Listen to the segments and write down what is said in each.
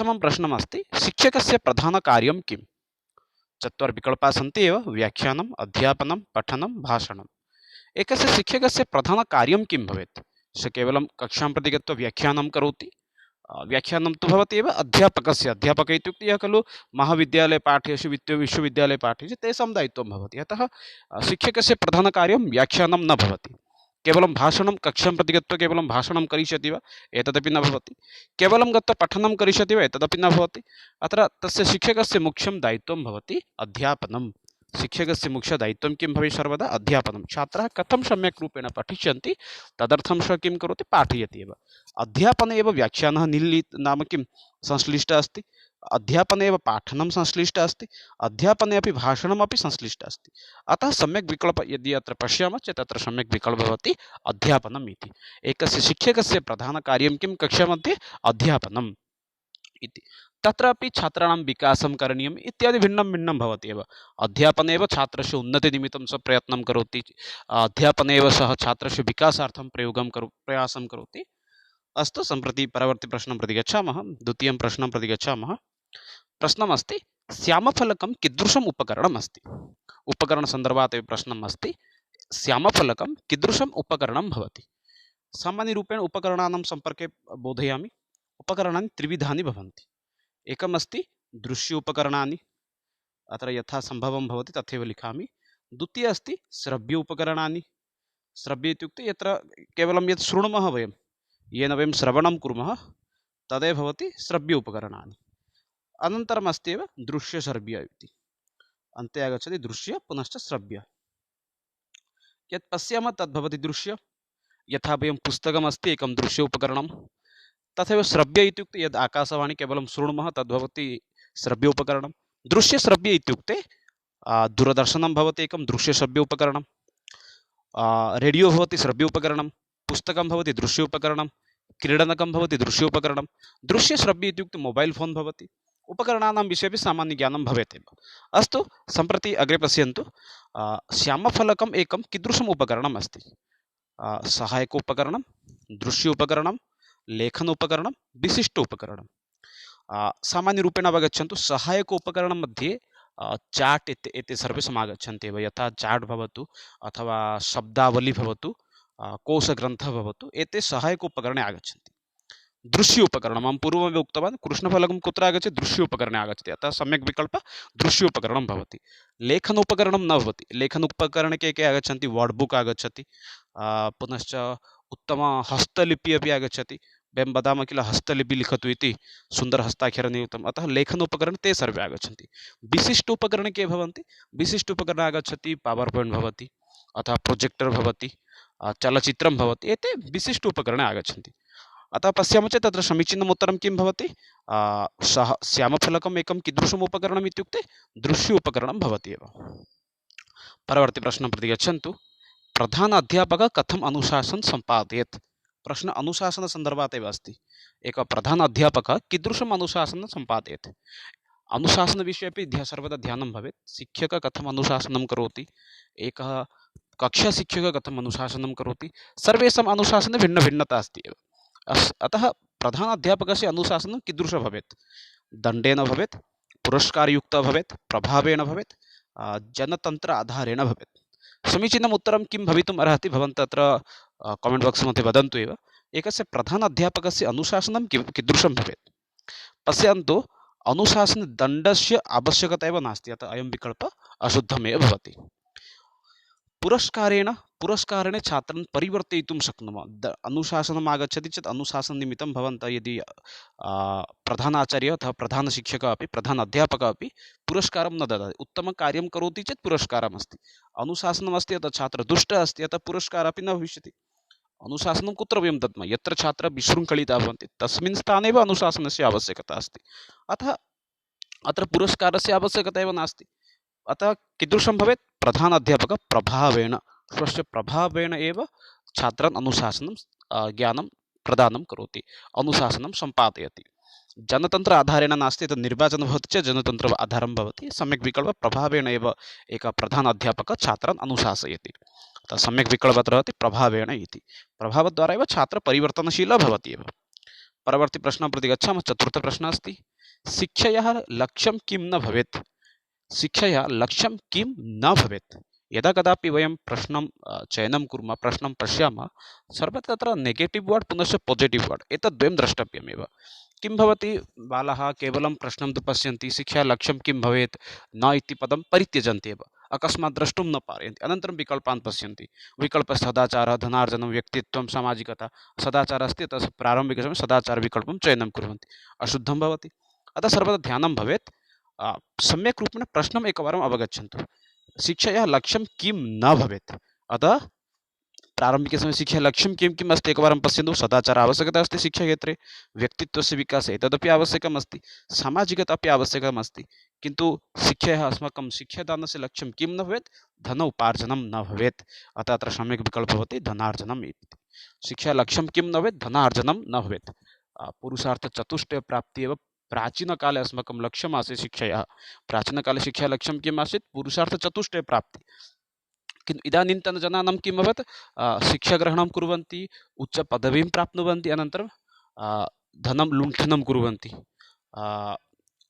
प्रथमं प्रश्नमस्ति शिक्षकस्य प्रधानकार्यं किम्? चत्वारि विकल्पाः सन्ति एव व्याख्यानम्, अध्यापनं, पठनं, भाषणम्। एकस्य शिक्षकस्य प्रधानकार्यं किं भवेत्? स केवलं कक्षां प्रति गत्वा व्याख्यानं करोति? व्याख्यानं तु भवति एव अध्यापकस्य। अध्यापकः इत्युक्ते यः खलु महाविद्यालये पाठयति विश्वविद्यालये पाठयति तेषां दायित्वं भवति। अतः शिक्षकस्य प्रधानकार्यं व्याख्यानं न भवति। केवलं भाषणं कक्षां प्रति गत्वा केवलं भाषणं करिष्यति वा? एतदपि न भवति। केवलं गत्वा पठनं करिष्यति वा? एतदपि न भवति। अत्र तस्य शिक्षकस्य मुख्यं दायित्वं भवति अध्यापनं। शिक्षकस्य मुख्यदायित्वं किं भवेत्? सर्वदा अध्यापनं। छात्राः कथं सम्यक् रूपेण पठिष्यन्ति तदर्थं सः किं करोति? पाठयति एव। अध्यापने एव व्याख्यानः नाम किं संश्लिष्टः अस्ति, अध्यापने एव पाठनं संश्लिष्टः अस्ति, अध्यापने अपि भाषणमपि संश्लिष्टः अस्ति। अतः सम्यक् विकल्पः यदि अत्र पश्यामः चेत् अत्र सम्यक् विकल्पः भवति अध्यापनम् इति। एकस्य शिक्षकस्य प्रधानकार्यं किं कक्षामध्ये? अध्यापनम् इति। तत्रापि छात्राणां विकासं करणीयम् इत्यादि भिन्नं भिन्नं भवति एव। अध्यापने एव छात्रस्य उन्नतिनिमित्तं सः प्रयत्नं करोति, अध्यापने एव सः छात्रस्य विकासार्थं प्रयासं करोति। अस्तु, सम्प्रति परवर्ती प्रश्नं प्रति गच्छामः। द्वितीयं प्रश्नं प्रति गच्छामः। प्रश्नमस्ति श्यामफलकं कीदृशम् उपकरणम् अस्ति? उपकरणसन्दर्भात् एव प्रश्नम् अस्ति। श्यामफलकं कीदृशम् उपकरणं भवति? सामान्यरूपेण उपकरणानां सम्पर्के बोधयामि। उपकरणानि त्रिविधानि भवन्ति। एकमस्ति दृश्य उपकरणानि, अत्र यथा सम्भवं भवति तथैव लिखामि। द्वितीय अस्ति श्रव्य उपकरणानि। श्रव्य इत्युक्ते यत्र केवलं यत् शृणुमः वयं, येन वयं श्रवणं कुर्मः तदेव भवति श्रव्य उपकरणानि। अनन्तरम् अस्ति एव दृश्य श्रव्य इति। अन्ते आगच्छति दृश्य पुनश्च श्रव्य। यत् पश्यामः तद् भवति दृश्य। यथा वयं पुस्तकमस्ति एकं दृश्य उपकरणं, तथैव श्रव्य इत्युक्ते यद् आकाशवाणी केवलं शृणुमः तद्भवति श्रव्य उपकरणं। दृश्य श्रव्य इत्युक्ते दूरदर्शनं भवति एकं दृश्य श्रव्य उपकरणं, रेडियो भवति श्रव्य उपकरणं, पुस्तकं भवति दृश्य उपकरणं, क्रीडनकं भवति दृश्य उपकरणं। दृश्य श्रव्य इत्युक्ते मोबाइल फोन भवति। उपकरणानां विषये सामान्यज्ञानं भवेत् एव। अस्तु, सम्प्रति अग्रे पश्यन्तु। श्यामफलकम् एकं कीदृशम् उपकरणम् अस्ति? सहायक उपकरणं, दृश्य उपकरणं, लेखन उपकरणं, विशिष्ट उपकरणं। सामान्यरूपेण अवगच्छन्तु। सहायक उपकरणं मध्ये चार्ट् एते सर्वे समागच्छन्ति एव। यथा चार्ट् भवतु अथवा शब्दावली भवतु, कोशग्रन्थः भवतु, एते सहायक उपकरणे आगच्छन्ति। दृश्य उपकरणम् अहं पूर्वमेव उक्तवान्। कृष्णफलकं कुत्र आगच्छति? दृश्य उपकरणे आगच्छति। अतः सम्यक् विकल्पः दृश्य उपकरणं भवति। लेखन उपकरणं न भवति। लेखन उपकरणे के आगच्छन्ति? वर्ड बुक आगच्छति, पुनश्च उत्तम हस्तलिपि अपि आगच्छति। वयं वदामः किल हस्तलिपि लिखतु इति, सुन्दरहस्ताक्षरनियुक्तम्। अतः लेखन उपकरणे ते सर्वे आगच्छन्ति। विशिष्ट उपकरणे के भवन्ति? विशिष्ट उपकरणे आगच्छति पावर् पॉइंट् भवति अथवा प्रोजेक्टर् भवति, चलचित्रं भवति, एते विशिष्ट उपकरणे आगच्छन्ति। अतः पश्यामः चेत् तत्र समीचीनम् उत्तरं किं भवति? सः श्यामफलकम् एकं कीदृशम् उपकरणम् इत्युक्ते दृश्य उपकरणं भवति एव। परवर्ती प्रश्नं प्रति गच्छन्तु। प्रधान अध्यापकः कथम् अनुशासनं सम्पादयेत्? प्रश्न अनुशासनसन्दर्भात् एव अस्ति। एकः प्रधान अध्यापकः कीदृशम् अनुशासनं सम्पादयेत्? अनुशासनविषये अपि सर्वदा ध्यानं भवेत्। शिक्षकः कथम् अनुशासनं करोति, एकः कक्षाशिक्षकः कथम् अनुशासनं करोति, सर्वेषाम् अनुशासने भिन्नभिन्नता अस्ति एव। अतः प्रधान अध्यापकस्य अनुशासनं कीदृशः भवेत्? दण्डेन भवेत्, पुरस्कारयुक्तः भवेत्, प्रभावेण भवेत्, जनतन्त्र आधारेण भवेत्। समीचीनम् उत्तरं किं भवितुम् अर्हति? भवन्तः अत्र कामेण्ट् बाक्स् मध्ये वदन्तु एव। एकस्य प्रधान अध्यापकस्य अनुशासनं कीदृशं भवेत्? पश्यन्तु, अनुशासनदण्डस्य आवश्यकता एव नास्ति। अतः अयं विकल्पः अशुद्धमेव भवति। पुरस्कारेण छात्रान् परिवर्तयितुं शक्नुमः। अनुशासनम् आगच्छति चेत् अनुशासननिमित्तं भवन्तः यदि प्रधानाचार्यः अथवा प्रधानशिक्षकः अपि प्रधान अध्यापकः अपि पुरस्कारं न ददाति। उत्तमकार्यं करोति चेत् पुरस्कारमस्ति। अनुशासनमस्ति अतः छात्रः दुष्टः अस्ति अतः पुरस्कारः अपि न भविष्यति। अनुशासनं कुत्र वयं दद्मः? यत्र छात्राः विशृङ्खलिताः भवन्ति तस्मिन् स्थाने एव अनुशासनस्य आवश्यकता अस्ति। अतः अत्र पुरस्कारस्य आवश्यकता एव नास्ति। अतः कीदृशं भवेत्? प्रधान अध्यापकः प्रभावेण, स्वस्य प्रभावेण एव छात्रान् अनुशासनं ज्ञानं प्रदानं करोति, अनुशासनं सम्पादयति। जनतन्त्र आधारेण नास्ति। तद् निर्वाचनं भवति चेत् जनतन्त्र आधारं भवति। सम्यक् विकल्पः प्रभावेण एव एकः प्रधान अध्यापकः छात्रान् अनुशासयति। अतः सम्यक् विकल्पः भवति प्रभावेण इति। प्रभावद्वारा एव छात्रः परिवर्तनशीलः भवति एव। परवर्ती प्रश्नं प्रति गच्छामः। चतुर्थः प्रश्नः अस्ति शिक्षायाः लक्ष्यं किं न भवेत्, शिक्षया लक्ष्यं किं न भवेत्। यदा कदापि वयं प्रश्नं चयनं कुर्मः, प्रश्नं पश्यामः, सर्वत्र तत्र नेगेटिव् वर्ड् पुनश्च पासिटिव् वर्ड् एतद्द्वयं द्रष्टव्यमेव। किं भवति, बालाः केवलं प्रश्नं तु पश्यन्ति, शिक्षा लक्ष्यं किं भवेत् न इति पदं परित्यजन्ति एव, अकस्मात् द्रष्टुं न पारयन्ति। अनन्तरं विकल्पान् पश्यन्ति, विकल्पः सदाचारः, धनार्जनं, व्यक्तित्वं, सामाजिकता। सदाचारः अस्ति, तस्य प्रारम्भिकसमये सदाचारविकल्पं चयनं कुर्वन्ति, अशुद्धं भवति। अतः सर्वदा ध्यानं भवेत्, सम्यक् रूपेण प्रश्नम् एकवारम् अवगच्छन्तु, शिक्षायाः लक्ष्यं किं न भवेत्। अतः प्रारम्भिकसमये शिक्षा लक्ष्यं किं किम् अस्ति एकवारं पश्यन्तु। सदाचार आवश्यकता अस्ति शिक्षाक्षेत्रे, व्यक्तित्वस्य विकासे तदपि आवश्यकम् अस्ति, सामाजिकता अपि आवश्यकम् अस्ति। किन्तु शिक्षायाः अस्माकं शिक्षादानस्य लक्ष्यं किं न भवेत्, धन उपार्जनं न भवेत्। अतः अत्र सम्यक् विकल्पः भवति धनार्जनम् इति। शिक्षा लक्ष्यं किं न भवेत्, धनार्जनं न भवेत्। पुरुषार्थचतुष्टयप्राप्तिः एव प्राचीनकाले अस्माकं लक्ष्यम् आसीत् शिक्षायाः। प्राचीनकाले शिक्षा लक्ष्यं किम् आसीत्, पुरुषार्थचतुष्टयप्राप्तिः। किन्तु इदानीन्तनजनानां किम् अभवत्, शिक्षाग्रहणं कुर्वन्ति, उच्चपदवीं प्राप्नुवन्ति, अनन्तरं धनं लुण्ठनं कुर्वन्ति।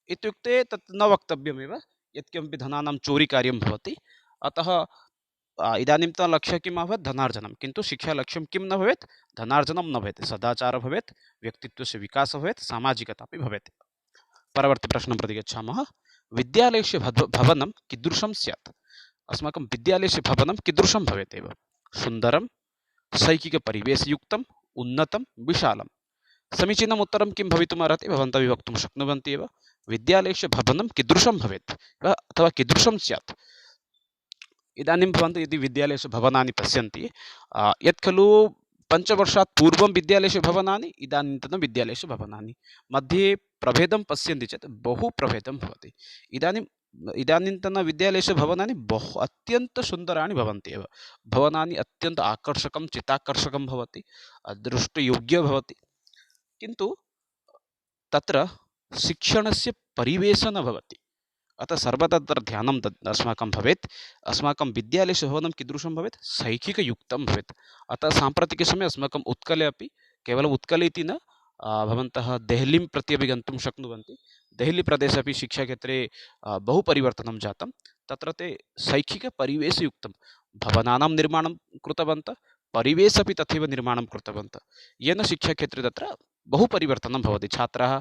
इत्युक्ते तत् न वक्तव्यमेव, यत्किमपि धनानां चोरीकार्यं भवति। अतः इदानीन्तनलक्ष्यं किम् अभवत्, धनार्जनं। किन्तु शिक्षालक्ष्यं किं न भवेत्, धनार्जनं न भवेत्, सदाचारः भवेत्, व्यक्तित्वस्य विकासः भवेत्, सामाजिकता अपि भवेत्। परवर्ती प्रश्नं प्रति गच्छामः। विद्यालयस्य भवनं कीदृशं स्यात्। अस्माकं विद्यालयस्य भवनं कीदृशं भवेत् एव, सुन्दरं, शैक्षिकपरिवेशयुक्तम्, उन्नतं, विशालं। समीचीनम् उत्तरं किं भवितुमर्हति, भवन्तः वक्तुं शक्नुवन्ति एव। विद्यालयस्य भवनं कीदृशं भवेत् अथवा कीदृशं स्यात्। इदानीं भवन्तः यदि विद्यालयस्य भवनानि पश्यन्ति, यत् खलु पञ्चवर्षात् पूर्वं विद्यालयस्य भवनानि, इदानीन्तनविद्यालयस्य भवनानि मध्ये प्रभेदं पश्यन्ति चेत् बहु प्रभेदं भवति। इदानीन्तनविद्यालयस्य भवनानि बहु अत्यन्तसुन्दराणि भवन्ति एव। भवनानि अत्यन्त आकर्षकं, चित्ताकर्षकं भवति, दृष्टयोग्यं भवति। किन्तु तत्र शिक्षणस्य परिवेशः न भवति। अतः सर्वदा तत्र ध्यानं अस्माकं भवेत्। अस्माकं विद्यालयस्य भवनं कीदृशं भवेत्, शैक्षिकयुक्तं भवेत्। अतः साम्प्रतिकसमये अस्माकम् उत्कले अपि, केवलम् उत्कले इति न, भवन्तः देहलीं प्रति अपि गन्तुं शक्नुवन्ति। देहलीप्रदेशे अपि शिक्षाक्षेत्रे बहु परिवर्तनं जातं। तत्र ते शैक्षिकपरिवेशयुक्तं भवनानां निर्माणं कृतवन्तः, परिवेशः अपि तथैव निर्माणं कृतवन्तः, येन शिक्षाक्षेत्रे तत्र बहु परिवर्तनं भवति। छात्राः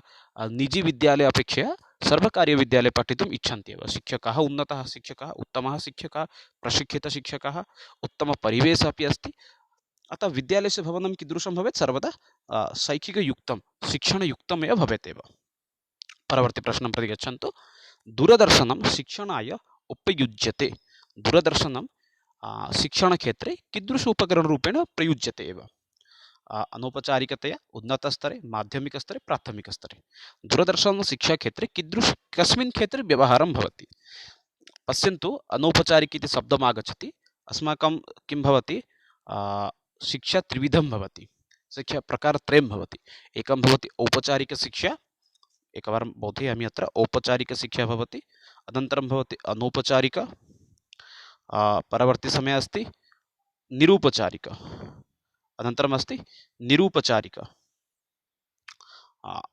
निजी विद्यालय अपेक्षया सर्वकारीयविद्यालये पठितुम् इच्छन्ति एव। शिक्षकाः उन्नतः शिक्षकाः, उत्तमः शिक्षकाः, प्रशिक्षितशिक्षकाः, उत्तमपरिवेशः अपि अस्ति। अतः विद्यालयस्य भवनं कीदृशं भवेत्, सर्वदा शैक्षिकयुक्तं, शिक्षणयुक्तमेव भवेत् एव। परवर्ती प्रश्नं प्रति गच्छन्तु। दूरदर्शनं शिक्षणाय उपयुज्यते। दूरदर्शनं शिक्षणक्षेत्रे कीदृश उपकरणरूपेण प्रयुज्यते एव, अनौपचारिकतया, उन्नतस्तरे, माध्यमिकस्तरे, प्राथमिकस्तरे। दूरदर्शनं शिक्षाक्षेत्रे कस्मिन् क्षेत्रे व्यवहारं भवति। पश्यन्तु, अनौपचारिक इति शब्दम् आगच्छति। अस्माकं किं भवति, शिक्षा त्रिविधं भवति, शिक्षा प्रकारत्रयं भवति। एकं भवति औपचारिकशिक्षा, एकवारं बोधयामि। अत्र औपचारिकशिक्षा भवति, अनन्तरं भवति अनौपचारिक, परवर्ती समये अस्ति निरूपचारिक, अनन्तरम् अस्ति निरूपचारिक।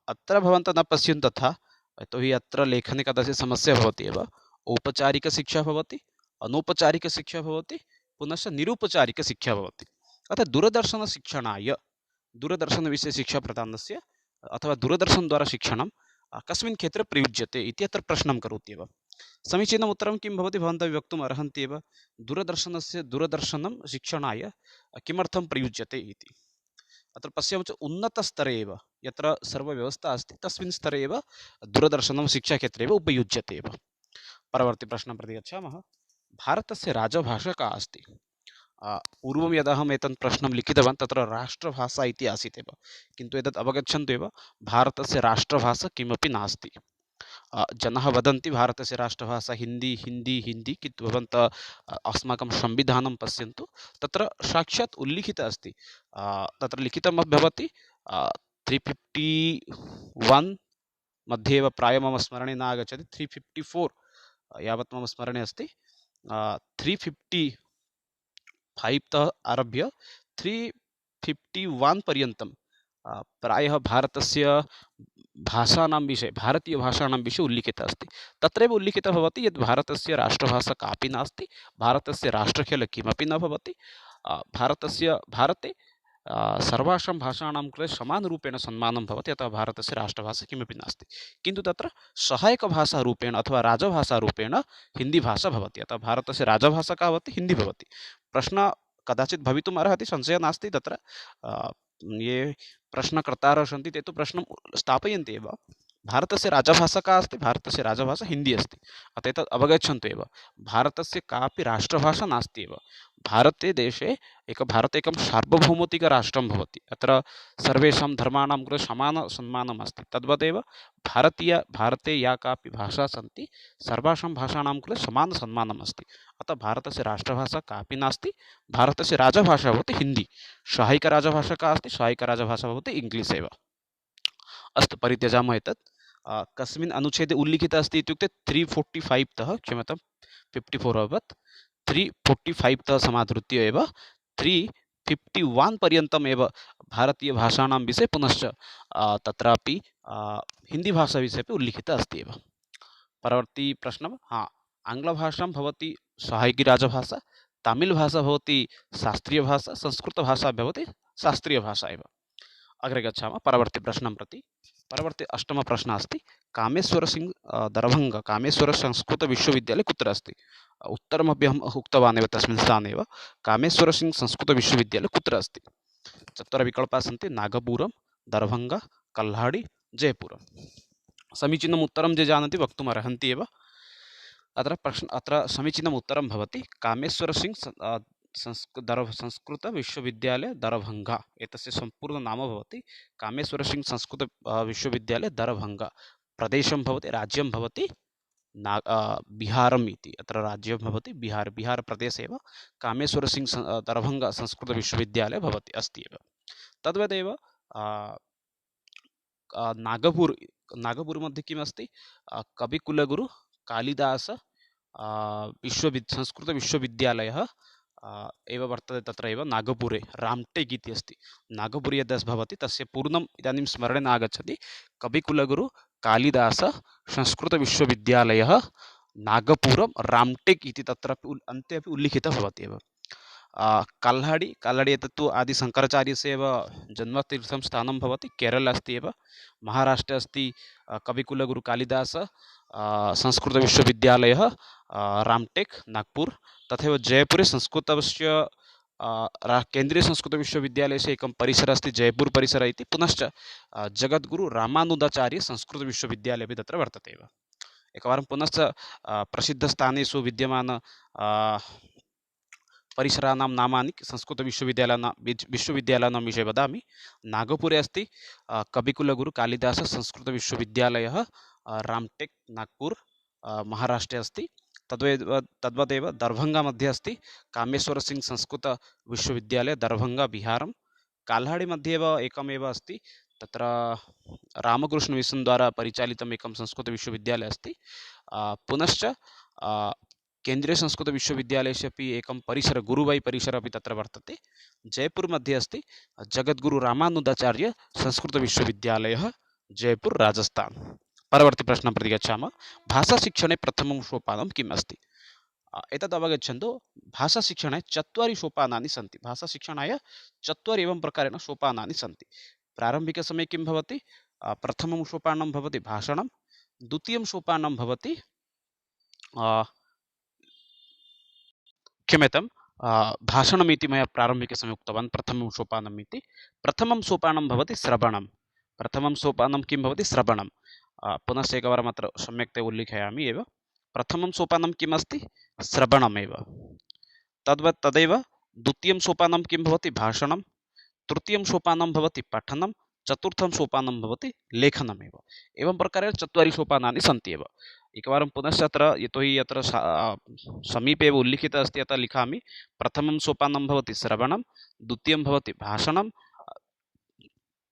अत्र भवन्तः न पश्यन्तु तथा, यतोहि अत्र लेखने कदाचित् समस्या भवति एव। औपचारिकशिक्षा भवति, अनौपचारिकशिक्षा भवति, पुनश्च निरूपचारिकशिक्षा भवति। अतः दूरदर्शनशिक्षणाय, दूरदर्शनविषये शिक्षा प्रदानस्य अथवा दूरदर्शनद्वारा शिक्षणं कस्मिन् क्षेत्रे प्रयुज्यते इति अत्र प्रश्नं करोति एव। समीचीनम् उत्तरं किं भवति, भवन्तः वक्तुम् अर्हन्ति एव। दूरदर्शनं शिक्षणाय किमर्थं प्रयुज्यते इति। अत्र पश्यामः चेत् उन्नतस्तरे एव, यत्र सर्वव्यवस्था अस्ति तस्मिन् स्तरे एव दूरदर्शनं शिक्षाक्षेत्रे एव उपयुज्यते एव। परवर्ती प्रश्नं प्रति गच्छामः। भारतस्य राजभाषा का अस्ति। पूर्वं यदा अहम् एतत् प्रश्नं लिखितवान् तत्र राष्ट्रभाषा इति आसीत् एव, किन्तु एतत् अवगच्छन्तु एव, भारतस्य राष्ट्रभाषा किमपि नास्ति। जनाः वदन्ति भारतस्य राष्ट्रभाषा हिन्दी हिन्दी हिन्दी, किन्तु भवन्तः अस्माकं संविधानं पश्यन्तु, तत्र साक्षात् उल्लिखितम् अस्ति। तत्र लिखितं भवति 351 मध्ये एव, प्रायः मम स्मरणे न आगच्छति, 354 यावत् मम स्मरणे अस्ति। 355 तः आरभ्य 351 पर्यन्तं प्रायः भारतस्य भाषाणां विषये भारतीयभाषाणां विषये उल्लिखितः अस्ति। तत्रैव उल्लिखितः भवति यत् भारतस्य राष्ट्रभाषा कापि नास्ति, भारतस्य राष्ट्रखेल किमपि न भवति। भारते सर्वासां भाषाणां कृते समानरूपेण सन्मानं भवति, अतः भारतस्य राष्ट्रभाषा किमपि नास्ति। किन्तु तत्र सहायकभाषारूपेण अथवा राजभाषारूपेण हिन्दीभाषा भवति, अतः भारतस्य राजभाषा का भवति, हिन्दी भवति। प्रश्नः कदाचित् भवितुम् अर्हति, संशयः नास्ति तत्र। ये प्रश्नकर्तारः सन्ति ते तु प्रश्नं स्थापयन्ति एव। भारतस्य राजभाषा का अस्ति, भारतस्य राजभाषा हिन्दी अस्ति। अतः एतत् अवगच्छन्तु एव, भारतस्य कापि राष्ट्रभाषा नास्ति एव। भारते देशे भारते एकं सार्वभौमिकराष्ट्रं भवति, अत्र सर्वेषां धर्माणां कृते समानसन्मानम् अस्ति। तद्वदेव भारते या कापि भाषा सन्ति, सर्वासां भाषाणां कृते समानसन्मानम् अस्ति। अतः भारतस्य राष्ट्रभाषा कापि नास्ति, भारतस्य राजभाषा भवति हिन्दी। साहायिकराजभाषा का अस्ति, साहायिकराजभाषा भवति इङ्ग्लिश् एव। अस्तु, परित्यजामः एतत्। कस्मिन् अनुच्छेदे उल्लिखितः अस्ति इत्युक्ते 345 तः, क्षम्यतां 54 अभवत्, 345 तः समाधृत्य एव 351 पर्यन्तम् एव भारतीयभाषाणां विषये, पुनश्च तत्रापि हिन्दीभाषाविषये अपि उल्लिखितः अस्ति एव। परवर्ती प्रश्नः, आङ्ग्लभाषां भवति साहायिकीराजभाषा, तमिळ्भाषा भवति शास्त्रीयभाषा, संस्कृतभाषा भवति शास्त्रीयभाषा एव। अग्रे गच्छामः परवर्ती प्रश्नं प्रति। परवर्ती अष्टमः प्रश्नः अस्ति, कामेश्वरसिंह दरभङ्ग कामेश्वरसंस्कृतविश्वविद्यालयः कुत्र अस्ति? उत्तरमपि अहम् उक्तवान् एव तस्मिन् स्थाने एव। कामेश्वरसिंह संस्कृतविश्वविद्यालयः कुत्र अस्ति? चत्वारः विकल्पाः सन्ति, नागपुरं, दरभङ्गा, कल्हाडी, जयपुरं। समीचीनम् उत्तरं ये जानन्ति वक्तुम् अर्हन्ति एव। अत्र समीचीनम् उत्तरं भवति कामेश्वरसिंह संस्कृतविश्वविद्यालय दरभङ्गा। एतस्य सम्पूर्णं नाम भवति कामेश्वरसिंह संस्कृत विश्वविद्यालय दरभङ्गा। प्रदेशं भवति, राज्यं भवति बिहारम् इति। अत्र राज्यं भवति बिहारप्रदेशे एव कामेश्वरसिंह दरभङ्गा संस्कृतविश्वविद्यालयः भवति अस्ति एव। तद्वदेव नागपुर मध्ये किमस्ति? कविकुलगुरु कालिदास संस्कृतविश्वविद्यालयः एव वर्तते। तत्र एव नागपुरे रामटेक् इति अस्ति। नागपुरे यद् भवति तस्य पूर्णम् इदानीं स्मरणे न आगच्छति। कविकुलगुरु कालिदास संस्कृतविश्वविद्यालयः नागपुरं रामटेक् इति तत्र अन्ते अपि उल्लिखितः भवति एव। कल्हाडी एतत्तु आदिशङ्कराचार्यस्य एव जन्मतीर्थं स्थानं भवति, केरल अस्ति एव। महाराष्ट्रे अस्ति कविकुलगुरु कालिदास संस्कृतविश्वविद्यालयः रामटेक् नागपुर। तथैव जयपुरे संस्कृतस्य केन्द्रीयसंस्कृतविश्वविद्यालयस्य एकं परिसरः अस्ति, जयपुर परिसरः इति। पुनश्च जगद्गुरु रामानुजाचार्य संस्कृतविश्वविद्यालयः अपि तत्र वर्तते एव। एकवारं पुनश्च प्रसिद्धस्थानेषु विद्यमान परिसराणां नामानि विश्वविद्यालयानां विषये वदामि। नागपुरे अस्ति कविकुलगुरु कालिदास संस्कृतविश्वविद्यालयः रामटेक् नागपुर महाराष्ट्रे अस्ति। तद्वदेव दरभङ्गा मध्ये अस्ति कामेश्वरसिंह संस्कृतविश्वविद्यालयः दरभङ्गा बिहारं। काल्हाडी मध्ये एव एकमेव अस्ति, तत्र रामकृष्णमिशन् द्वारा परिचालितम् एकं संस्कृतविश्वविद्यालयः अस्ति। पुनश्च केन्द्रीयसंस्कृतविश्वविद्यालयस्य अपि एकं परिसरः, गुरुवाई परिसरः अपि तत्र वर्तते। जयपुर मध्ये अस्ति जगद्गुरु रामानुजाचार्य संस्कृतविश्वविद्यालयः, जयपुर राजस्थान। परवर्ती प्रश्नं प्रति गच्छामः। भाषाशिक्षणे प्रथमं सोपानं किम् अस्ति? एतत् अवगच्छन्तु। भाषाशिक्षणे 4 सोपानानि सन्ति। भाषाशिक्षणाय 4 एवं प्रकारेण सोपानानि सन्ति। प्रारम्भिकसमये किं भवति? प्रथमं सोपानं भवति भाषणं, द्वितीयं सोपानं भवति क्षम्यतां भाषणमिति मया प्रारम्भिकसमये उक्तवान्, प्रथमं सोपानम् इति। प्रथमं सोपानं भवति श्रवणं। प्रथमं सोपानं किं भवति? श्रवणं। पुनश्च एकवारम् अत्र सम्यक्तया उल्लिखयामि एव। प्रथमं सोपानं किम् अस्ति? श्रवणमेव। तदैव द्वितीयं सोपानं किं भवति? भाषणं। तृतीयं सोपानं भवति पठनं। चतुर्थं सोपानं भवति लेखनमेव। एवं प्रकारेण 4 सोपानानि सन्ति एव। एकवारं पुनश्च अत्र, यतोहि अत्र समीपे एव उल्लिखितः अस्ति अतः लिखामि। प्रथमं सोपानं भवति श्रवणं, द्वितीयं भवति भाषणं,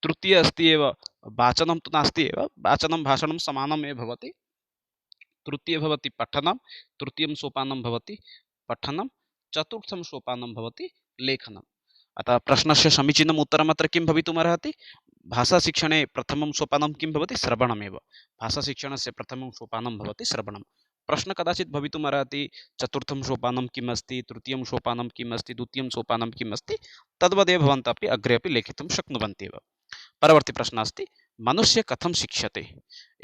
तृतीय अस्ति एव वाचनं तु नास्ति एव, वाचनं भाषणं समानम् एव भवति। तृतीय भवति पठनं, तृतीयं सोपानं भवति पठनं, चतुर्थं सोपानं भवति लेखनम्। अतः प्रश्नस्य समीचीनम् उत्तरम् अत्र किं भवितुमर्हति? भाषाशिक्षणे प्रथमं सोपानं किं भवति श्रवणमेव भाषाशिक्षणस्य प्रथमं सोपानं भवति श्रवणं प्रश्न कदाचित् भवितुम् अर्हति चतुर्थं सोपानं किम् अस्ति तृतीयं सोपानं किम् अस्ति द्वितीयं सोपानं किम् अस्ति तद्वदेव भवन्तः अपि अग्रे अपि लेखितुं शक्नुवन्ति एव परवर्ती प्रश्नः अस्ति मनुष्य कथं शिक्ष्यते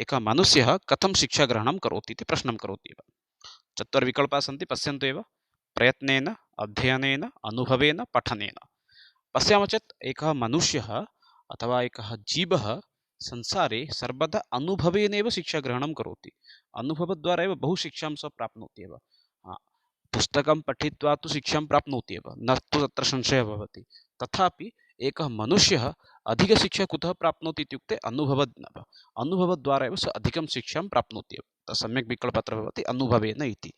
एकः मनुष्यः कथं शिक्षाग्रहणं करोति इति प्रश्नं करोति एव चत्वारविकल्पाः सन्ति पश्यन्तु एव प्रयत्नेन अध्ययनेन अनुभवेन पठनेन पश्यामः चेत् एकः मनुष्यः अथवा एकः जीवः संसारे सर्वदा अनुभवेनैव शिक्षाग्रहणं करोति अनुभवद्वारा एव बहु शिक्षां सः प्राप्नोति एव पुस्तकं पठित्वा तु शिक्षां प्राप्नोति एव न तु तत्र संशयः भवति तथापि एकः मनुष्यः अधिकशिक्षा कुतः प्राप्नोति इत्युक्ते अनुभवद्वारा एव सः अधिकं शिक्षां प्राप्नोति एव सम्यक् विकल्पः अत्र भवति अनुभवेन इति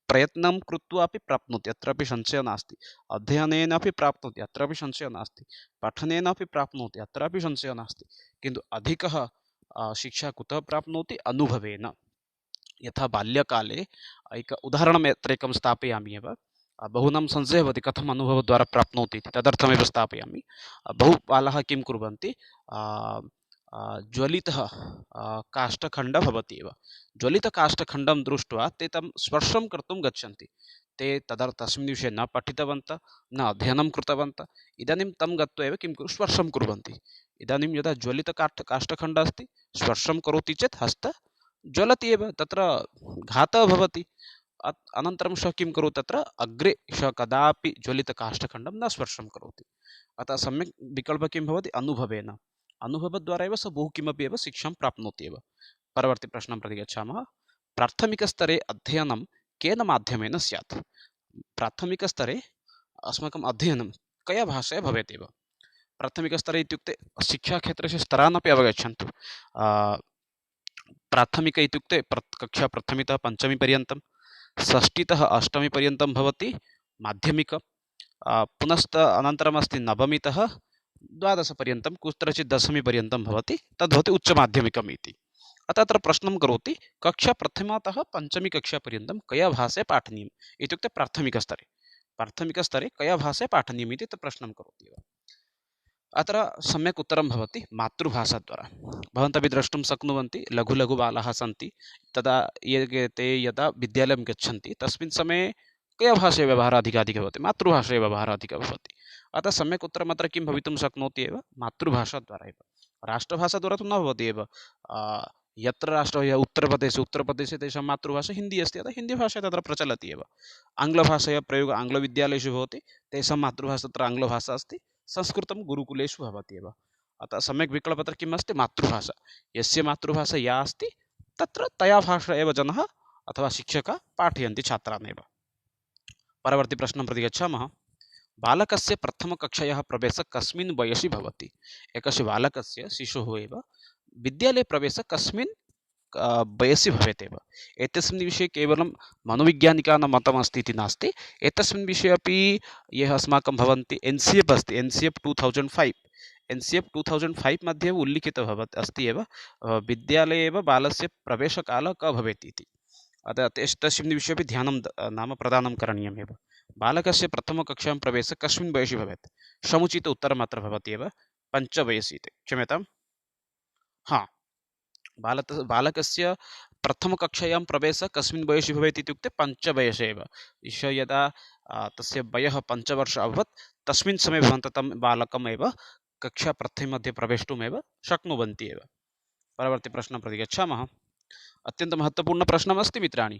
प्रयत्नं कृत्वा अपि प्राप्नोति अत्रापि संशयः नास्ति अध्ययनेन अपि प्राप्नोति अत्रापि संशयः नास्ति पठनेन अपि प्राप्नोति अत्रापि संशयः नास्ति किन्तु अधिकः शिक्षा कुतः प्राप्नोति अनुभवेन यथा बाल्यकाले एक उदाहरणम् अत्र एकं स्थापयामि एव बहूनां संशयः भवति कथम् अनुभवद्वारा प्राप्नोति इति तदर्थमेव स्थापयामि बहु बालाः किं कुर्वन्ति ज्वलितः काष्ठखण्डः भवति एव ज्वलितकाष्ठखण्डं दृष्ट्वा ते तं स्पर्शं कर्तुं गच्छन्ति ते तस्मिन् विषये न पठितवन्तः न अध्ययनं कृतवन्तः इदानीं तं गत्वा एव किं स्पर्शं कुर्वन्ति इदानीं यदा ज्वलितकाष्ठखण्डः अस्ति स्पर्शं करोति चेत् हस्तः ज्वलति एव तत्र घातः भवति अनन्तरं सः किं करोति तत्र अग्रे सः कदापि ज्वलितकाष्ठखण्डं न स्पर्शं करोति अतः सम्यक् विकल्पः किं भवति अनुभवेन अनुभवद्वारा एव सः बहु किमपि एव शिक्षां प्राप्नोति एव परवर्ती प्रश्नं प्रति गच्छामः प्राथमिकस्तरे अध्ययनं केन माध्यमेन स्यात् प्राथमिकस्तरे अस्माकम् अध्ययनं कया भाषया भवेत् एव प्राथमिकस्तरे इत्युक्ते शिक्षाक्षेत्रस्य स्तरान् अपि अवगच्छन्तु प्राथमिक इत्युक्ते कक्षा प्रथमितः पञ्चमी पर्यन्तं षष्ठीतः अष्टमी पर्यन्तं भवति माध्यमिक पुनश्च अनन्तरम् अस्ति नवमीतः द्वादशपर्यन्तं कुत्रचित् दशमीपर्यन्तं भवति तद्भवति उच्चमाध्यमिकम् इति अतः अत्र प्रश्नं करोति कक्षा प्रथमतः पञ्चमी कक्षापर्यन्तं कया भाषया पाठनीयम् इत्युक्ते प्राथमिकस्तरे कया भाषया पाठनीयम् इति प्रश्नं करोति एव अत्र सम्यक् उत्तरं भवति मातृभाषाद्वारा भवन्तः द्रष्टुं शक्नुवन्ति लघु लघु बालाः सन्ति तदा ते यदा विद्यालयं गच्छन्ति तस्मिन् समये कया भाषया व्यवहारः अधिकाधिकः भवति मातृभाषया व्यवहारः अधिकः भवति अतः सम्यक् उत्तरम् अत्र किं भवितुं शक्नोति एव मातृभाषाद्वारा एव राष्ट्रभाषाद्वारा तु न भवति एव यत्र उत्तरप्रदेशे तेषां मातृभाषा हिन्दी अस्ति अतः हिन्दीभाषा तत्र प्रचलति एव आङ्ग्लभाषया प्रयोगः आङ्ग्लविद्यालयेषु भवति तेषां मातृभाषा तत्र आङ्ग्लभाषा अस्ति संस्कृतं गुरुकुलेषु भवति एव अतः सम्यक् विकल्पः अत्र किम् अस्ति मातृभाषा यस्य मातृभाषा या अस्ति तत्र तया भाषा एव जनः अथवा शिक्षकः पाठयन्ति छात्रान् एव परवर्ती प्रश्नं प्रति गच्छामः बालकस्य प्रथमकक्षायाः प्रवेशः कस्मिन् वयसि भवति एकस्य बालकस्य शिशुः एव विद्यालये प्रवेशः कस्मिन् वयसि भवेत् एव एतस्मिन् विषये केवलं मनोवैज्ञानिकानां मतमस्ति इति नास्ति एतस्मिन् विषये अपि यः अस्माकं भवन्ति NCF अस्ति NCF 2005 मध्ये उल्लिखितः अस्ति एव विद्यालये एव बालस्य प्रवेशकालः कः भवेत् इति अतः तस्मिन् विषये अपि ध्यानं नाम प्रदानं करणीयमेव बालकस्य प्रथमकक्षायां प्रवेशः कस्मिन् वयसि भवेत् समुचित उत्तरम् अत्र भवति एव 5 वयसि इति क्षम्यतां बालकस्य प्रथमकक्षायां प्रवेशः कस्मिन् वयसि भवेत् इत्युक्ते 5 वयसि एव यदा तस्य वयः 5 वर्ष अभवत् तस्मिन् समये भवन्तः तं बालकम् एव कक्षा प्रथममध्ये प्रवेष्टुमेव शक्नुवन्ति एव परवर्ती प्रश्नं प्रति गच्छामः अत्यन्तं महत्त्वपूर्णः प्रश्नमस्ति मित्राणि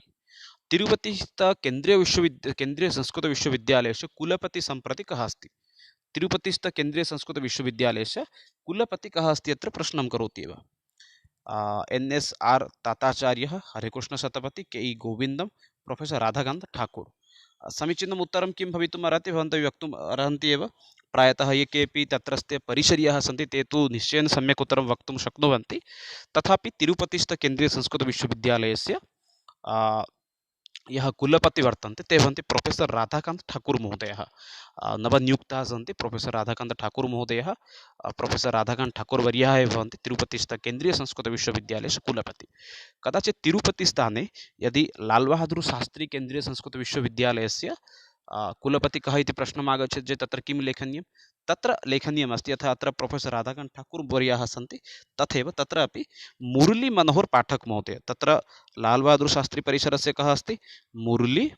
तिरुपतिस्थ केन्द्रीय संस्कृतविश्वविद्यालयस्य कुलपति सम्प्रति कः अस्ति तिरुपतिस्थ केन्द्रीय संस्कृतविश्वविद्यालयस्य कुलपति कः अस्ति अत्र प्रश्नं करोति एव NSR ताताचार्यः हरिकृष्णशतपथि KE गोविन्दं प्रोफेसर् राधाकान्त ठाकुर् समीचीनम् उत्तरं किं भवितुम् अर्हति भवन्तः वक्तुम् अर्हन्ति एव प्रायतः ये केपि तत्रस्थे परिचर्याः सन्ति ते तु निश्चयेन सम्यक् उत्तरं वक्तुं शक्नुवन्ति तथापि तिरुपतिस्थ केन्द्रीयसंस्कृतविश्वविद्यालयस्य यः कुलपति वर्तन्ते ते भवन्ति प्रोफेसर् राधाकान्त ठाकुर् महोदयः नवनियुक्ताः सन्ति प्रोफेसर् राधाकान्त ठाकुर् महोदयः प्रोफेसर् राधाकान्त ठाकुर् वर्याः एव भवन्ति तिरुपतिस्थ केन्द्रीयसंस्कृतविश्वविद्यालयस्य कुलपति कदाचित् तिरुपतिस्थाने यदि लाल् बहादुर् शास्त्री केन्द्रीयसंस्कृतविश्वविद्यालयस्य कुलपति कः इति प्रश्नम् आगच्छति चेत् तत्र किं लेखनीयं तत्र लेखनीयमस्ति। यथा अत्र प्रोफेसर् राधाकान्त ठाकुर् वर्याः सन्ति तथैव तत्रापि मुरली मनोहर पाठक महोदय, तत्र लाल् बहादुर् शास्त्री परिसरस्य कः अस्ति, मुरली,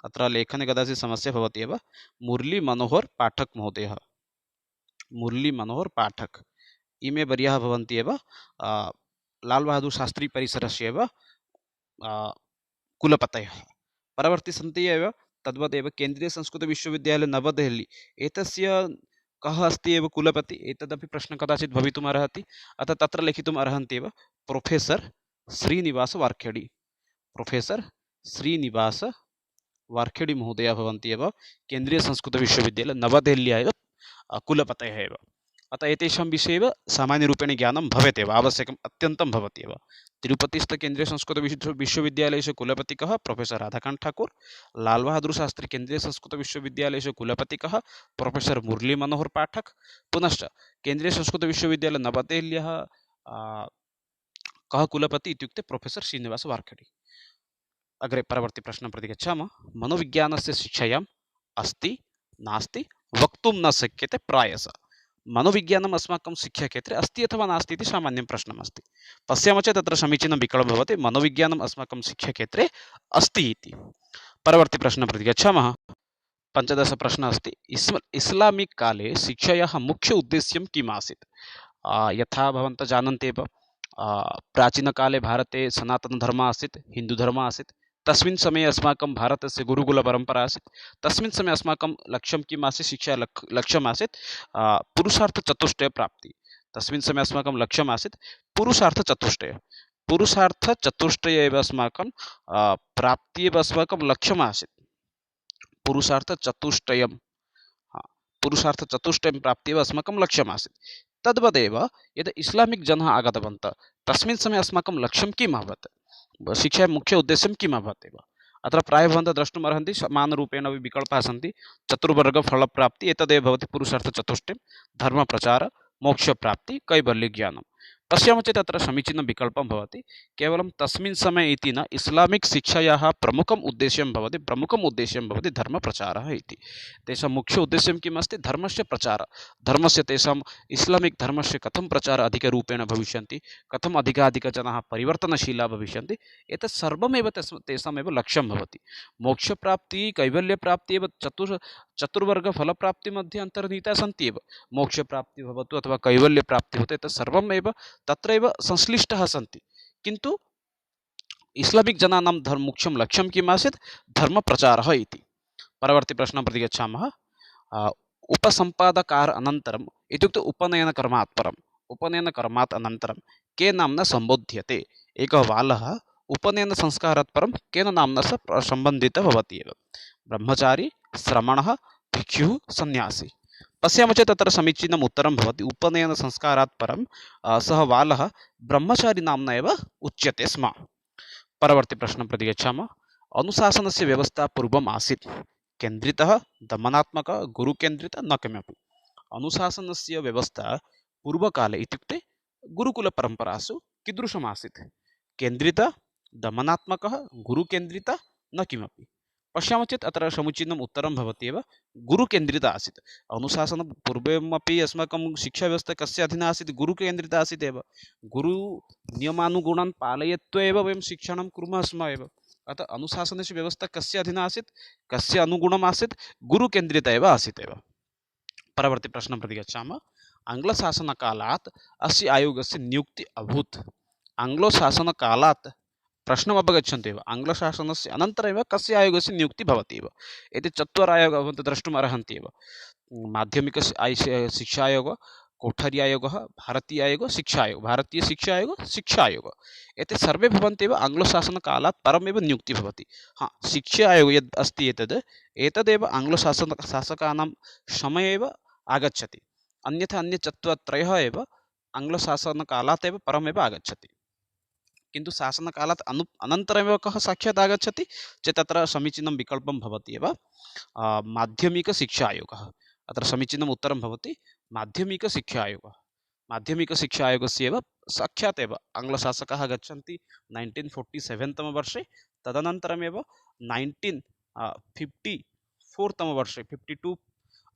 अत्र लेखने कदाचित् समस्या भवति एव, मुरली मनोहर पाठक महोदयः, मुरली मनोहर पाठक, इमे वर्याः भवन्ति एव लाल् बहादुर् शास्त्री परिसरस्य एव कुलपतयः। परवर्ती सन्ति एव तद्वदेव केन्द्रीयसंस्कृतविश्वविद्यालय नवदेहली, एतस्य कः अस्ति एव कुलपति, एतदपि प्रश्नः कदाचित् भवितुम् अर्हति। अतः तत्र लिखितुम् अर्हन्ति एव प्रोफेसर् श्रीनिवास वार्खेडी, प्रोफेसर् श्रीनिवास वार्खेडी महोदयः भवन्ति एव केन्द्रीयसंस्कृतविश्वविद्यालय नवदेहल्या एव कुलपतयः एव। अतः एतेषां विषये एव सामान्यरूपेण ज्ञानं भवेत् एव, आवश्यकम् अत्यन्तं भवति एव। तिरुपतिस्थ केन्द्रीयसंस्कृतविश्वविद्यालयस्य कुलपति कः, प्रोफेसर् राधाकान्त ठाकुर्। लाल् बहादुर् शास्त्री केन्द्रीयसंस्कृतविश्वविद्यालयस्य कुलपति कः, प्रोफेसर् मुरली मनोहर पाठक। पुनश्च केन्द्रीयसंस्कृतविश्वविद्यालय नवदेहल्याः कः कुलपति इत्युक्ते प्रोफेसर् श्रीनिवास वार्खेडी। अग्रे परवर्ती प्रश्नं प्रति गच्छामः। मनोविज्ञानस्य शिक्षायाम् अस्ति नास्ति वक्तुं न शक्यते प्रायशः। मनोविज्ञानम् अस्माकं शिक्षाक्षेत्रे अस्ति अथवा नास्ति इति सामान्यं प्रश्नमस्ति। पश्यामः चेत् तत्र समीचीनं विकल्पः भवति मनोविज्ञानम् अस्माकं शिक्षाक्षेत्रे अस्ति इति। परवर्ती प्रश्नं प्रति गच्छामः। 15 प्रश्नः अस्ति। इस्लामिक् काले शिक्षायाः मुख्य उद्देश्यं किम् आसीत्? यथा भवन्तः जानन्ति एव, प्राचीनकाले भारते सनातनधर्मः आसीत्, हिन्दुधर्मः आसीत्। तस्मिन् समये अस्माकं भारतस्य गुरुकुलपरम्परा आसीत्। तस्मिन् समये अस्माकं लक्ष्यं किम् आसीत्? शिक्षा लक्ष्यम् आसीत् पुरुषार्थचतुष्टयप्राप्तिः। तस्मिन् समये अस्माकं लक्ष्यम् आसीत् पुरुषार्थचतुष्टय, पुरुषार्थचतुष्टय एव अस्माकं प्राप्तिः एव अस्माकं लक्ष्यम् आसीत्। पुरुषार्थचतुष्टयं, पुरुषार्थचतुष्टयं प्राप्तिः एव अस्माकं लक्ष्यम् आसीत्। तद्वदेव यद् इस्लामिक् जनाः आगतवन्तः तस्मिन् समये अस्माकं लक्ष्यं किम् अभवत्? शिक्षायाः मुख्य उद्देश्यं किम् अभवत् एव? अत्र प्रायः भवन्तः द्रष्टुम् अर्हन्ति समानरूपेण अपि विकल्पाः सन्ति। चतुर्वर्गफलप्राप्तिः, एतदेव भवति पुरुषार्थचतुष्टयं, धर्मप्रचार, मोक्षप्राप्तिः, कैवल्यज्ञानं। पश्यामः चेत् अत्र समीचीनं विकल्पं भवति। केवलं तस्मिन् समये इति न, इस्लामिक् शिक्षायाः प्रमुखम् उद्देश्यं भवति धर्मप्रचारः इति। तेषां मुख्य उद्देश्यं किम् अस्ति? धर्मस्य प्रचारः, धर्मस्य तेषां इस्लामिक् धर्मस्य कथं प्रचारः अधिकरूपेण भविष्यन्ति, कथम् अधिकाधिकजनाः परिवर्तनशीलाः भविष्यन्ति, एतत् सर्वमेव तेषामेव लक्ष्यं भवति। मोक्षप्राप्तिः, कैवल्यप्राप्तिः एव चतुर्वर्गफलप्राप्तिमध्ये अन्तर्नीताः सन्ति एव। मोक्षप्राप्तिः भवतु अथवा कैवल्यप्राप्तिः भवतु, एतत् सर्वमेव तत्रैव संश्लिष्टाः सन्ति। किन्तु इस्लामिक् जनानां मुख्यं लक्ष्यं किम् आसीत्? धर्मप्रचारः इति। परवर्ती प्रश्नं प्रति गच्छामः। उपसम्पादकार अनन्तरम् इत्युक्ते उपनयनकर्मात् परम्, उपनयनकर्मात् अनन्तरं के नाम्ना सम्बोध्यते? एकः बालः उपनयनसंस्कारात् परं केन नाम्ना सह सम्बन्धितः भवति एव? ब्रह्मचारी, श्रमणः, भिक्षुः, सन्यासी। पश्यामः चेत् तत्र समीचीनम् उत्तरं भवति उपनयनसंस्कारात् परं सः बालः ब्रह्मचारी नाम्ना एव उच्यते स्म। परवर्ती प्रश्नं प्रति गच्छामः। अनुशासनस्य व्यवस्था पूर्वम् आसीत् केन्द्रितः, दमनात्मकः, गुरुकेन्द्रितः, न किमपि? अनुशासनस्य व्यवस्था पूर्वकाले इत्युक्ते गुरुकुलपरम्परासु कीदृशम् आसीत्? केन्द्रितः, दमनात्मकः, गुरुकेन्द्रितः, न किमपि? पश्यामः चेत् अत्र समीचीनम् उत्तरं भवति एव गुरुकेन्द्रितः आसीत्। अनुशासनपूर्वमपि अस्माकं शिक्षाव्यवस्था कस्य अधीने आसीत्? गुरुकेन्द्रितः आसीत् एव। गुरुनियमानुगुणान् पालयित्वा एव वयं शिक्षणं कुर्मः स्म एव। अतः अनुशासनस्य व्यवस्था कस्य अधीने आसीत्? कस्य अनुगुणम् आसीत्? गुरुकेन्द्रितः एव आसीत् एव। परवर्ती प्रश्नं प्रति गच्छामः। आङ्ग्लशासनकालात् अस्य आयोगस्य नियुक्तिः अभूत्। आङ्ग्लशासनकालात् प्रश्नम् अवगच्छन्तु एव, आङ्ग्लशासनस्य अनन्तरमेव कस्य आयोगस्य नियुक्तिः भवति एव? एते चत्वारः आयोगाः भवन्तः द्रष्टुम् अर्हन्ति एव। माध्यमिक शिक्षा आयोगः, कोठरी आयोगः, भारतीय आयोगः, शिक्षा आयोगः, भारतीय शिक्षा आयोगः, शिक्षा आयोगः, एते सर्वे भवन्ति एव आङ्ग्लशासनकालात् परमेव नियुक्तिः भवति। शिक्षा आयोगः यद् अस्ति एतदेव आङ्ग्लशासकानां समये एव आगच्छति। अन्यथा अन्य त्रयः एव आङ्ग्लशासनकालात् एव परमेव आगच्छति। किन्तु शासनकालात् अनन्तरमेव कः साक्षात् आगच्छति चेत् तत्र समीचीनं विकल्पं भवति एव माध्यमिकशिक्षा आयोगः। अत्र समीचीनम् उत्तरं भवति माध्यमिकशिक्षा आयोगः। माध्यमिकशिक्षा आयोगस्य एव साक्षात् एव आङ्ग्लशासकाः गच्छन्ति 1947 तमवर्षे, तदनन्तरमेव 1954 तमवर्षे 52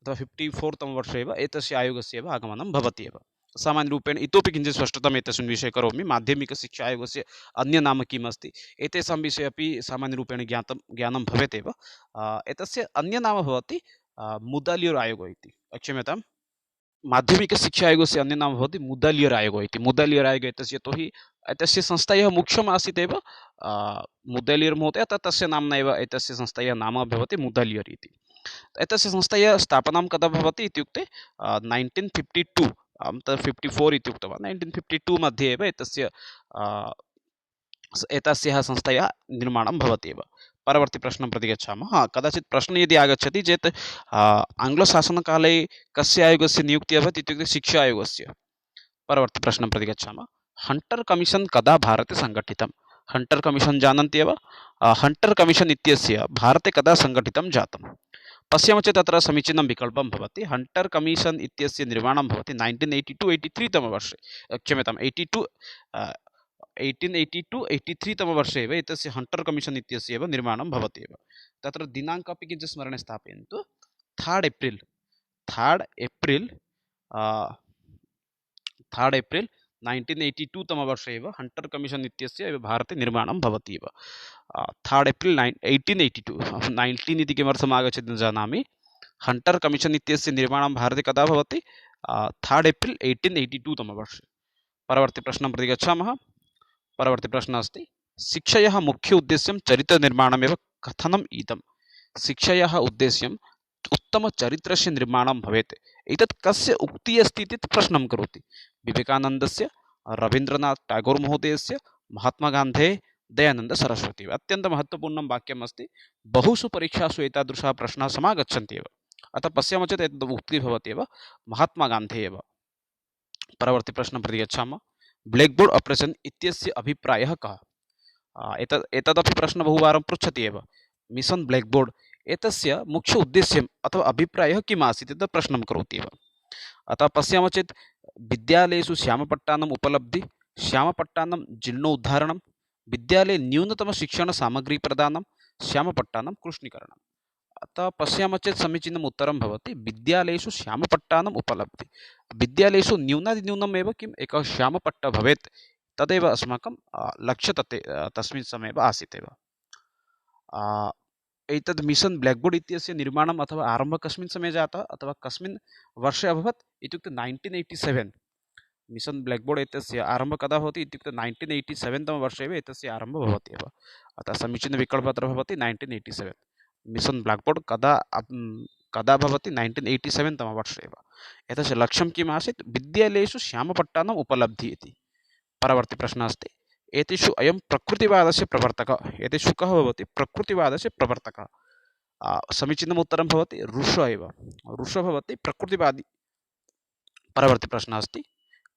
अथवा 54 तमवर्षे एव एतस्य आयोगस्य एव आगमनं भवति एव। सामान्यरूपेण इतोपि किञ्चित् स्पष्टताम् एतस्मिन् विषये करोमि। माध्यमिकशिक्षा आयोगस्य अन्यनाम किम् अस्ति एतेषां विषये अपि सामान्यरूपेण ज्ञानं भवेत् एव। एतस्य अन्यनाम भवति मुदालियर् आयोग इति। क्षम्यताम्, माध्यमिकशिक्षा आयोगस्य अन्यनाम भवति मुदालियर् आयोग इति। मुदालियर् आयोग एतस्य यतोहि एतस्य संस्थायाः मुख्यम् आसीत् एव मुदालियर् महोदयः, तस्य नाम्ना एव एतस्य संस्थायाः नाम भवति मुदालियर् इति। एतस्य संस्थायाः स्थापनं कदा भवति इत्युक्ते 1952, अहं तत् 54 इति उक्तवान्, 1952 मध्ये एव एतस्याः संस्थायाः निर्माणं भवति एव। परवर्ती प्रश्नं प्रति गच्छामः। कदाचित् प्रश्नः यदि आगच्छति चेत् आङ्ग्लशासनकाले कस्य आयोगस्य नियुक्तिः अभवत् इत्युक्ते शिक्षा आयोगस्य। परवर्ती प्रश्नं प्रति गच्छामः। हण्टर् कमिशन् कदा भारते सङ्घटितं? हण्टर् कमिशन् जानन्ति एव। हण्टर् कमिशन् इत्यस्य भारते कदा सङ्घटितं जातं? पश्यामः चेत् तत्र समीचीनं विकल्पं भवति। हण्टर् कमिशन् इत्यस्य निर्माणं भवति 1982-83 तमवर्षे, क्षम्यताम् 1882-83 तमवर्षे एव एतस्य हण्टर् कमिशन् इत्यस्य एव निर्माणं भवति एव। तत्र दिनाङ्कः अपि किञ्चित् स्मरणे स्थापयन्तु। 3 एप्रिल् 1982 तमवर्षे एव हण्टर् कमिशन् इत्यस्य एव भारते निर्माणं भवति एव। 3 एप्रिल् 1882, 19 इति किमर्थम् आगच्छति न जानामि। हण्टर् कमिशन् इत्यस्य निर्माणं भारते कदा भवति? 3 एप्रिल् 1882 तमवर्षे। परवर्ती प्रश्नं प्रति गच्छामः। परवर्ती प्रश्नः अस्ति, शिक्षायाः मुख्य उद्देश्यं चरित्रनिर्माणमेव कथनम् इदं? शिक्षायाः उद्देश्यं उत्तमचरित्रस्य निर्माणं भवेत्, एतत् कस्य उक्तिः अस्ति इति प्रश्नं करोति। विवेकानन्दस्य, रवीन्द्रनाथ टागोर् महोदयस्य, महात्मा गान्धेः, दयानन्द सरस्वती। अत्यन्तमहत्त्वपूर्णं वाक्यम् अस्ति। बहुषु परीक्षासु एतादृशाः प्रश्नाः समागच्छन्ति एव। अतः पश्यामः चेत् एतद् उक्तिः भवति एव महात्मा गान्धेः एव। परवर्ती प्रश्नं प्रति गच्छामः। ब्लैक्बोर्ड् ऑपरेशन् इत्यस्य अभिप्रायः कः? एतदपि प्रश्नः बहुवारं पृच्छति एव। मिशन् ब्लैक्बोर्ड् एतस्य मुख्य उद्देश्यम् अथवा अभिप्रायः किम् आसीत् इति प्रश्नं करोति एव। अतः पश्यामः चेत् विद्यालयेषु श्यामपट्टानम् उपलब्धिः, श्यामपट्टानं जीर्णोद्धारणं, विद्यालये न्यूनतमशिक्षणसामग्री प्रदानं, श्यामपट्टानं कृष्णीकरणम्। अतः पश्यामः चेत् समीचीनम् उत्तरं भवति विद्यालयेषु श्यामपट्टानम् उपलब्धिः। विद्यालयेषु न्यूनातिन्यूनम् एव किम् एकः श्यामपट्टः भवेत्, तदेव अस्माकं लक्ष्यं तस्मिन् समये एव आसीत् एव। एतद् मिशन् ब्लैक्बोर्ड् इत्यस्य निर्माणम् अथवा आरम्भः कस्मिन् समये जातः अथवा कस्मिन् वर्षे अभवत् इत्युक्ते 1987। मिशन् ब्लैक्बोर्ड् एतस्य आरम्भः कदा भवति इत्युक्ते 1987 तमवर्षे एव एतस्य आरम्भः भवति एव। अतः समीचीनविकल्पः अत्र भवति 1987। मिशन् ब्लैक्बोर्ड् कदा भवति? 1987 तमवर्षे एव। एतस्य लक्ष्यं किम् आसीत्? विद्यालयेषु श्यामपट्टानम् उपलब्धिः इति। परवर्ती प्रश्नः अस्ति, एतेषु अयं प्रकृतिवादस्य प्रवर्तकः, एतेषु कः भवति प्रकृतिवादस्य प्रवर्तकः? समीचीनम् उत्तरं भवति रुषः एव। रुषः भवति प्रकृतिवादी। परवर्ती प्रश्नः अस्ति,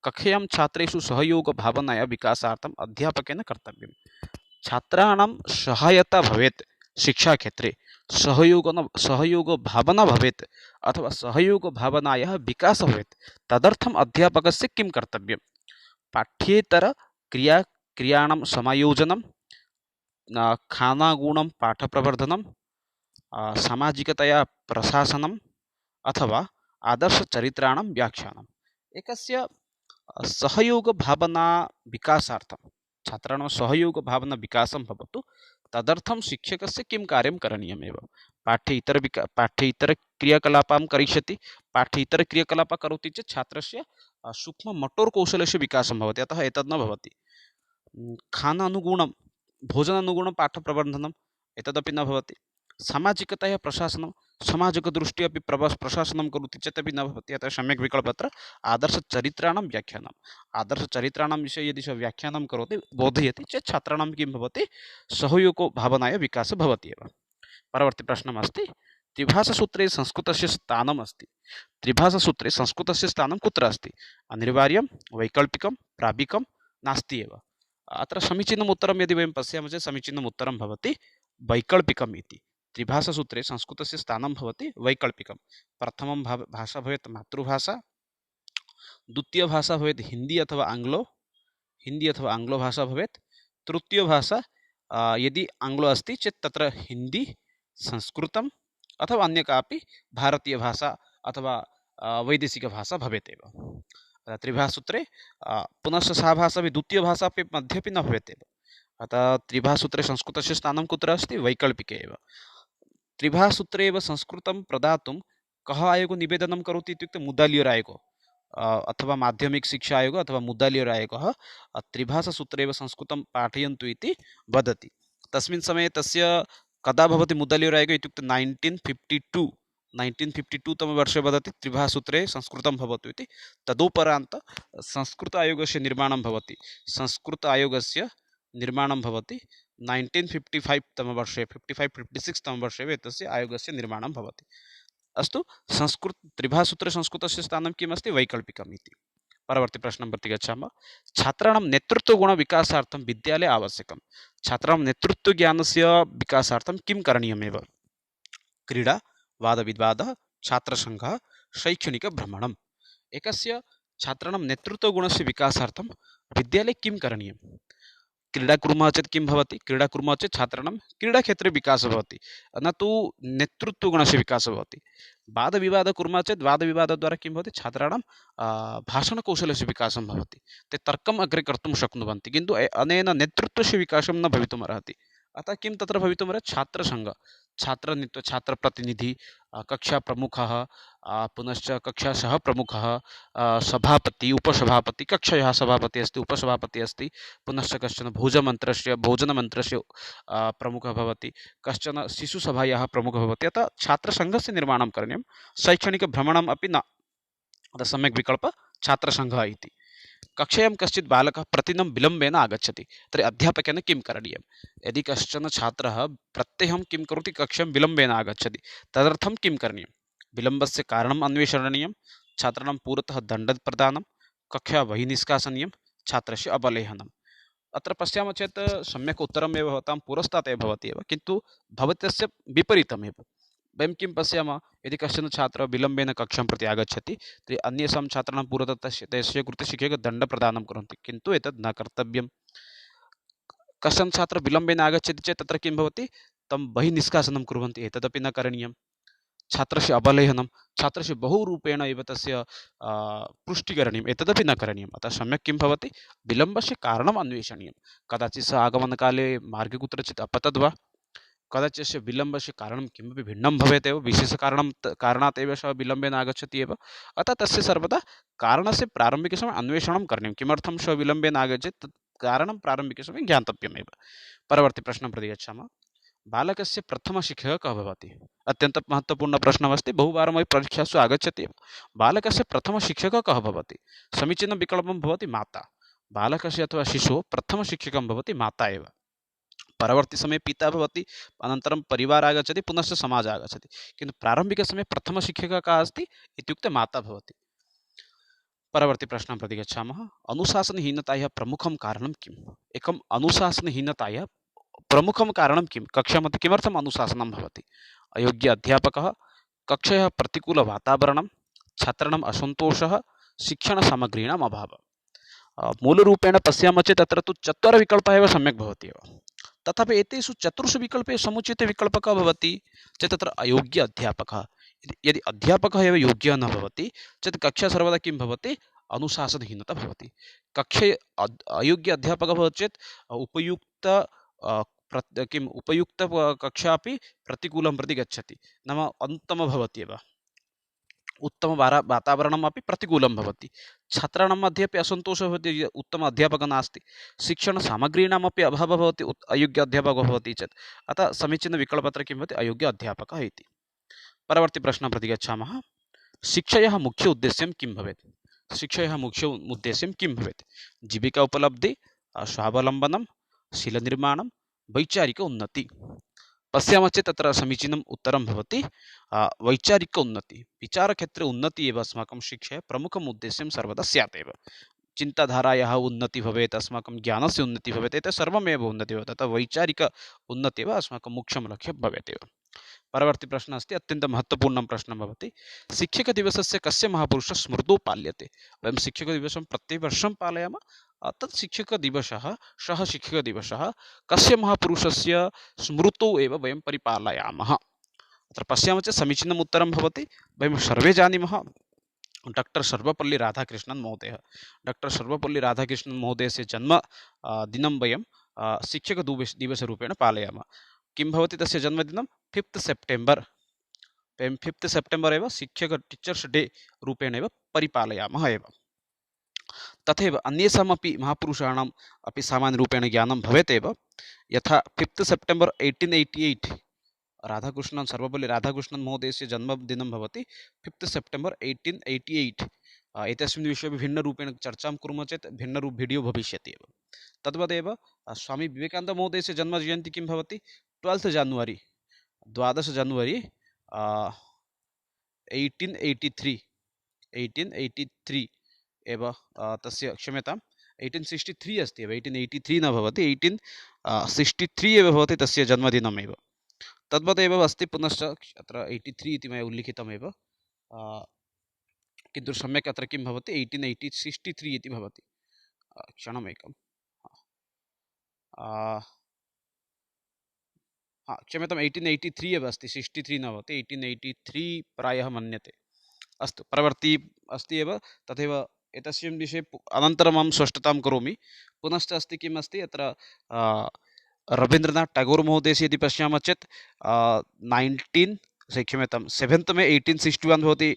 कक्षायां छात्रेषु सहयोगभावनायाः विकासार्थम् अध्यापकेन कर्तव्यं। छात्राणां सहायता भवेत्, शिक्षाक्षेत्रे सहयोगभावना भवेत् अथवा सहयोगभावनायाः विकासः भवेत्, तदर्थम् अध्यापकस्य किं कर्तव्यं? पाठ्येतरक्रियाणां समायोजनं, खानागुणं पाठप्रवर्धनं, सामाजिकतया प्रशासनम् अथवा आदर्शचरित्राणां व्याख्यानम्। एकस्य सहयोगभावना विकासार्थं छात्राणां सहयोगभावना विकासं भवतु, तदर्थं शिक्षकस्य किं कार्यं करणीयमेव। पाठ्येतरक्रियाकलापां करिष्यति, पाठ्येतरक्रियाकलापः करोति चेत् छात्रस्य सूक्ष्ममोटोर्कौशलस्य विकासं भवति, अतः एतद् न भवति। खानानुगुणं भोजनानुगुणं पाठप्रवर्धनम् एतदपि न भवति। सामाजिकतया प्रशासनं, सामाजिकदृष्ट्या अपि प्रशासनं करोति चेत् अपि न भवति, अतः सम्यक् विकल्पः अत्र आदर्शचरित्राणां व्याख्यानम्। आदर्शचरित्राणां विषये यदि सः व्याख्यानं करोति, बोधयति चेत् छात्राणां किं भवति? सहयोगभावनायाः विकासः भवति एव। परवर्ती प्रश्नम् अस्ति, त्रिभाषासूत्रे संस्कृतस्य स्थानम् अस्ति। त्रिभाषासूत्रे संस्कृतस्य स्थानं कुत्र अस्ति? अनिवार्यं, वैकल्पिकं, प्राविकं, नास्ति एव। अत्र समीचीनम् उत्तरं यदि वयं पश्यामः चेत् समीचीनम् उत्तरं भवति वैकल्पिकम् इति। त्रिभाषासूत्रे संस्कृतस्य स्थानं भवति वैकल्पिकं। प्रथमं भाषा भवेत् मातृभाषा, द्वितीयभाषा भवेत् हिन्दी अथवा आङ्ग्लो भाषा भवेत्, तृतीयभाषा यदि आङ्ग्लो अस्ति चेत् तत्र हिन्दी, संस्कृतम् अथवा अन्य कापि भारतीयभाषा अथवा वैदेशिकभाषा भवेत् एव। त्रिभाषासूत्रे पुनश्च सा भाषा अपि द्वितीयभाषा अपि मध्येपि न भवेत् एव। अतः त्रिभाषासूत्रे संस्कृतस्य स्थानं कुत्र अस्ति? वैकल्पिके एव। त्रिभाषासूत्रे एव संस्कृतं प्रदातुं कः आयोगो निवेदनं करोति इत्युक्ते मुदालियर आयोगो अथवा माध्यमिक शिक्षा आयोग अथवा मुदालियर आयोगः त्रिभाषासूत्रे एव संस्कृतं पाठयन्तु इति वदति। तस्मिन् समये तस्य कदा भवति मुदालियर आयोग इत्युक्ते 1952 तमे वर्षे वदति त्रिभाषासूत्रे संस्कृतं भवतु इति। तदुपरान्त संस्कृत आयोगस्य निर्माणं भवति। संस्कृत आयोगस्य निर्माणं भवति 1955 तमे वर्षे 55-56 तमे वर्षे एतस्य आयोगस्य निर्माणं भवति। अस्तु, संस्कृत त्रिभाषासूत्रे संस्कृतस्य स्थानं किमस्ति? वैकल्पिकम् इति। परवर्ती प्रश्नं प्रति गच्छामः। छात्राणां नेतृत्वगुणविकासार्थं विद्यालये आवश्यकं। छात्राणां नेतृत्वज्ञानस्य विकासार्थं किं करणीयमेव? क्रीडा, वादविवादः, छात्रसङ्घः, शैक्षणिकभ्रमणम्। एकस्य छात्राणां नेतृत्वगुणस्य विकासार्थं विद्यालये किं करणीयं? क्रीडा कुर्मः चेत् किं भवति? क्रीडा कुर्मः चेत् छात्राणां क्रीडाक्षेत्रे विकासः भवति, न तु नेतृत्वगुणस्य विकासः भवति। वादविवादः कुर्मः चेत् वादविवादद्वारा किं भवति? छात्राणां भाषणकौशलस्य विकासं भवति। ते तर्कम् अग्रे कर्तुं शक्नुवन्ति, किन्तु अनेन नेतृत्वस्य विकासं न भवितुमर्हति। अतः किं तत्र भवितुमर्हति? छात्रसङ्घ, छात्रप्रतिनिधि, कक्षाप्रमुखः, पुनश्च कक्षासह प्रमुखः, सभापति, उपसभापति, कक्षायाः सभापतिः अस्ति, उपसभापतिः अस्ति, पुनश्च कश्चन भोजनमन्त्रस्य प्रमुखः भवति, कश्चन शिशुसभायाः प्रमुखः भवति। अतः छात्रसङ्घस्य निर्माणं करणीयं। शैक्षणिकभ्रमणम् अपि न, अतः सम्यक् विकल्पः छात्रसङ्घः इति। कक्षायां कश्चित् बालकः प्रतिदिनं विलम्बेन आगच्छति तर्हि अध्यापकेन किं करणीयं? यदि कश्चन छात्रः प्रत्यहं किं करोति? कक्षायां विलम्बेन आगच्छति, तदर्थं किं करणीयं? विलम्बस्य कारणम् अन्वेषणीयं, छात्राणां पुरतः दण्डप्रदानं, कक्षा बहिर्निष्कासनीयं, छात्रस्य अवलेहनम्। अत्र पश्यामः चेत् सम्यक् उत्तरमेव भवतां पुरस्तात् एव भवति एव, किन्तु भवतस्य विपरीतमेव। वयं किं पश्यामः? यदि कश्चन छात्रः विलम्बेन कक्षां प्रति आगच्छति तर्हि अन्येषां छात्राणां पुरतः तस्य कृते शिक्षकः दण्डप्रदानं कुर्वन्ति, किन्तु एतद् न कर्तव्यं। कश्चन छात्रः विलम्बेन आगच्छति चेत् तत्र किं भवति? तं बहिर्निष्कासनं कुर्वन्ति, एतदपि न करणीयं। छात्रस्य अवलेहनं, छात्रस्य बहुरूपेण एव तस्य पुष्टिकरणीयम्, एतदपि न करणीयम्। अतः सम्यक् किं भवति? विलम्बस्य कारणम् अन्वेषणीयं। कदाचित् सः आगमनकाले मार्गे कुत्रचित् अपतद् वा, कदाचित् विलम्बस्य कारणं किमपि भिन्नं भवेत् एव, कारणात् एव सः विलम्बेन आगच्छति एव। अतः तस्य सर्वदा कारणस्य प्रारम्भिकसमये अन्वेषणं करणीयं। किमर्थं सः विलम्बेन आगच्छति तत् कारणं प्रारम्भिकसमये ज्ञातव्यमेव। परवर्ती प्रश्नं प्रति गच्छामः। बालकस्य प्रथमशिक्षकः कः भवति? अत्यन्तं महत्त्वपूर्णः प्रश्नः अस्ति, बहुवारमपि परीक्षासु आगच्छति एव। बालकस्य प्रथमशिक्षकः कः भवति? समीचीनं विकल्पं भवति माता। बालकस्य अथवा शिशोः प्रथमशिक्षकं भवति माता एव। परवर्ती समये पिता भवति, अनन्तरं परिवारः आगच्छति, पुनश्च समाजः आगच्छति, किन्तु प्रारम्भिकसमये प्रथमशिक्षकः कः अस्ति इत्युक्ते माता भवति। परवर्ती प्रश्नं प्रति गच्छामः। अनुशासनहीनतायाः प्रमुखं कारणं किम्? एकम् अनुशासनहीनतायाः प्रमुखं कारणं किं? कक्षामध्ये किमर्थम् अनुशासनं भवति? अयोग्य अध्यापकः, कक्षायाः प्रतिकूलवातावरणं, छात्राणाम् असन्तोषः, शिक्षणसामग्रीणाम् अभावः। मूलरूपेण पश्यामः चेत् तत्र तु चत्वारविकल्पः एव सम्यक् भवति एव। तथापि एतेषु चतुर्षु विकल्पेषु समुचितविकल्पः कः भवति चेत् तत्र अयोग्य अध्यापकः। यदि अध्यापकः एव योग्यः न भवति चेत् कक्षा सर्वदा किं भवति? अनुशासनहीनता भवति। कक्षे अयोग्य अध्यापकः भवति चेत् उपयुक्त उपयुक्त कक्षा अपि प्रतिकूलं प्रति गच्छति, नाम अनुत्तमं भवति एव। उत्तमवातावरणम् अपि प्रतिकूलं भवति। छात्राणां मध्ये अपि असन्तोषः भवति, उत्तम अध्यापकः नास्ति। शिक्षणसामग्रीणामपि अभावः भवति अयोग्य अध्यापकः भवति चेत्। अतः समीचीनविकल्पत्र किं भवति? अयोग्य अध्यापकः इति। परवर्ती प्रश्नं प्रति गच्छामः। शिक्षायाः मुख्य उद्देश्यं किं भवेत्? शिक्षायाः मुख्य उद्देश्यं किं भवेत्? जीविका उपलब्धि, स्वावलम्बनं, शीलनिर्माणं, वैचारिक उन्नति। पश्यामः चेत् तत्र समीचीनम् उत्तरं भवति वैचारिक उन्नति। विचारक्षेत्रे उन्नति एव अस्माकं शिक्षायाः प्रमुखम् उद्देश्यं सर्वदा स्यात् एव। चिन्ताधारायाः उन्नति भवेत्, अस्माकं ज्ञानस्य उन्नति भवेत्, एतत् सर्वमेव उन्नतिः भवति। अतः वैचारिक उन्नतिः एव अस्माकं मुख्यं लक्ष्यं भवेत् एव। परवर्ती प्रश्नः अस्ति, अत्यन्तं महत्त्वपूर्णं प्रश्नं भवति। शिक्षकदिवसस्य कस्य महापुरुषः स्मृतौ पाल्यते? वयं शिक्षकदिवसं प्रतिवर्षं पालयामः, तत् शिक्षकदिवसः, सः शिक्षकदिवसः कस्य महापुरुषस्य स्मृतौ एव वयं परिपालयामः? अत्र पश्यामः चेत् समीचीनम् उत्तरं भवति। वयं सर्वे जानीमः डॉक्टर सर्वपल्ली राधाकृष्णन् महोदयः। डॉक्टर सर्वपल्ली राधाकृष्णन् महोदयस्य जन्म दिनं वयं शिक्षकदिवसरूपेण पालयामः। किं भवति तस्य जन्मदिनं? 5th सेप्टेम्बर्। वयं 5th सेप्टेम्बर् एव शिक्षक टीचर्स् डे रूपेण एव परिपालयामः एव। तथैव अन्येषामपि महापुरुषाणाम् अपि सामान्यरूपेण ज्ञानं भवेत् एव। यथा 5th सेप्टेम्बर् 1888 राधाकृष्णन् सर्वपल्ली राधाकृष्णन् महोदयस्य जन्मदिनं भवति 5th सेप्टेम्बर् 1888। एतस्मिन् विषये भिन्नरूपेण चर्चां कुर्मः चेत् भिन्नरूप वीडियो भविष्यति एव। तद्वदेव स्वामी विवेकानन्दमहोदयस्य जन्मजयन्ती किं भवति? 12 जान्वरी 1883 एव तस्य क्षम्यताम् 1863 अस्ति एव 1883 न भवति 1863 एव भवति तस्य जन्मदिनमेव। तद्वदेव अस्ति पुनश्च अत्र 83 इति मया उल्लिखितमेव, किन्तु सम्यक् अत्र किं भवति 1863 इति भवति। क्षणमेकं, क्षम्यताम् 1883 एव अस्ति, 63 न भवति, 1883 प्रायः मन्यते। अस्तु, परवर्ती अस्ति एव। तथैव एतस्मिन् विषये अनन्तरम् अहं स्पष्टतां करोमि। पुनश्च अस्ति किम् अस्ति अत्र रवीन्द्रनाथ टैगोर् महोदयस्य यदि पश्यामः चेत् 7th मे 1861 भवति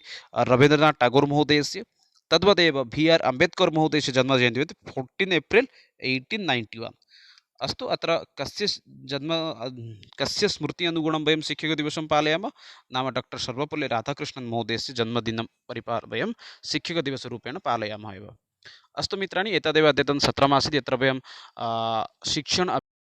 रवीन्द्रनाथ टैगोर् महोदयस्य। तद्वदेव BR अम्बेद्कर् महोदयस्य जन्मजयन्ती भवति 14 एप्रिल् 1891। अस्तु, अत्र कस्य स्मृति अनुगुणं वयं शिक्षकदिवसं पालयामः? नाम डॉक्टर सर्वपल्ली राधाकृष्णन् महोदयस्य जन्मदिनं वयं शिक्षकदिवसरूपेण पालयामः एव। अस्तु मित्राणि, एतदेव अद्यतन सत्रमासीत् यत्र वयं शिक्षण